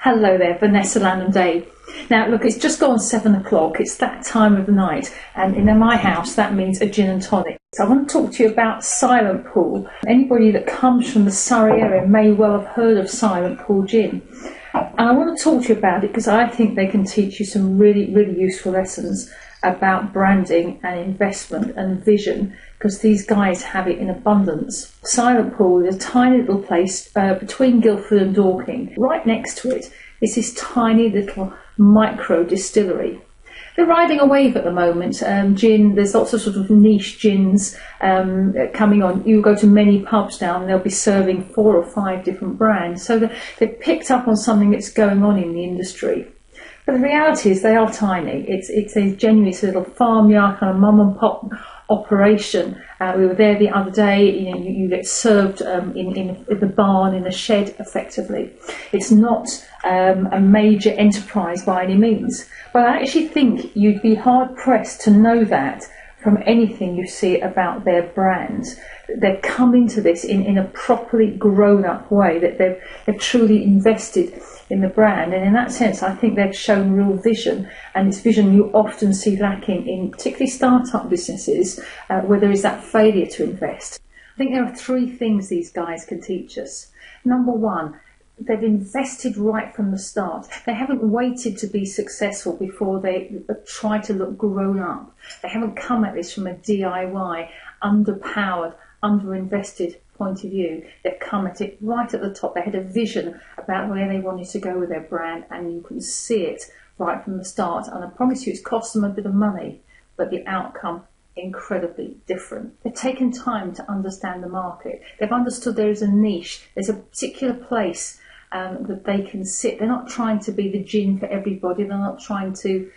Hello there, Vanessa, Lanham-Day. Now look, it's just gone 7 o'clock, it's that time of the night, and in my house that means a gin and tonic. So I want to talk to you about Silent Pool. Anybody that comes from the Surrey area may well have heard of Silent Pool gin. And I want to talk to you about it because I think they can teach you some really useful lessons about branding and investment and vision, because these guys have it in abundance. Silent Pool is a tiny little place between Guildford and Dorking. Right next to it is this tiny little micro distillery. They're riding a wave at the moment. Gin, there's lots of sort of niche gins coming on. You go to many pubs now and they'll be serving 4 or 5 different brands. So they've picked up on something that's going on in the industry. But the reality is they are tiny. It's a genuine little farmyard kind of mum and pop operation. We were there the other day. You get served in the barn, in the shed, effectively. It's not a major enterprise by any means. But I actually think you'd be hard pressed to know that from anything you see about their brand. They've come into this in a properly grown-up way, that they've truly invested in the brand, and in that sense I think they've shown real vision, and it's vision you often see lacking in particularly start-up businesses where there is that failure to invest. I think there are 3 things these guys can teach us. Number 1, they've invested right from the start. They haven't waited to be successful before they try to look grown up. They haven't come at this from a DIY, underpowered, underinvested point of view. They've come at it right at the top. They had a vision about where they wanted to go with their brand, and you can see it right from the start. And I promise you, it's cost them a bit of money, but the outcome incredibly different. They've taken time to understand the market. They've understood there is a niche. There's a particular place that they can sit. They're not trying to be the gin for everybody. They're not trying to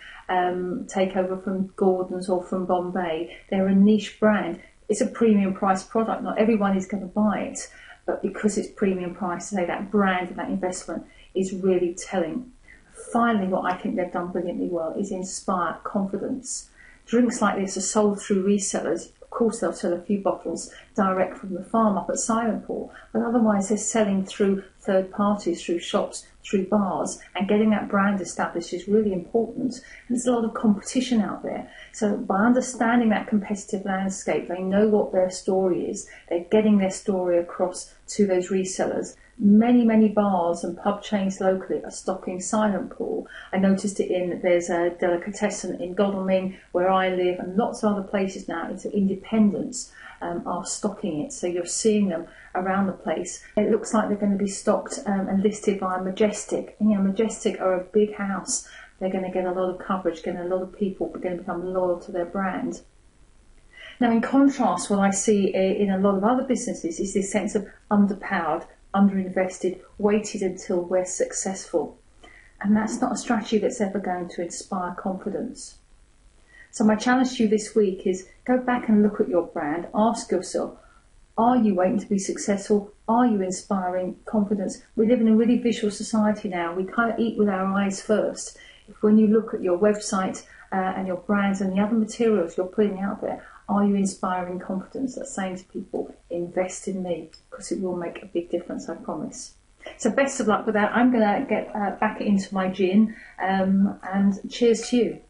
take over from Gordon's or from Bombay. They're a niche brand. It's a premium price product. Not everyone is going to buy it, but because it's premium price, say that brand and that investment is really telling. Finally, what I think they've done brilliantly well is inspire confidence. Drinks like this are sold through resellers. Of course, they'll sell a few bottles direct from the farm up at Silent Pool, but otherwise they're selling through third parties, through shops, through bars, and getting that brand established is really important. And there's a lot of competition out there. So by understanding that competitive landscape, they know what their story is. They're getting their story across to those resellers. Many bars and pub chains locally are stocking Silent Pool. I noticed it there's a delicatessen in Godalming where I live, and lots of other places now, into independents, are stocking it. So you're seeing them around the place. It looks like they're going to be stocked and listed by Majestic. And Majestic are a big house. They're going to get a lot of coverage, getting a lot of people are going to become loyal to their brand. Now, in contrast, what I see in a lot of other businesses is this sense of underpowered, underinvested, waited until we're successful. And that's not a strategy that's ever going to inspire confidence. So my challenge to you this week is go back and look at your brand. Ask yourself, are you waiting to be successful? Are you inspiring confidence? We live in a really visual society now. We kind of eat with our eyes first. If when you look at your website and your brands and the other materials you're putting out there, are you inspiring confidence? That's saying to people, invest in me, because it will make a big difference, I promise. So best of luck with that. I'm going to get back into my gin, and cheers to you.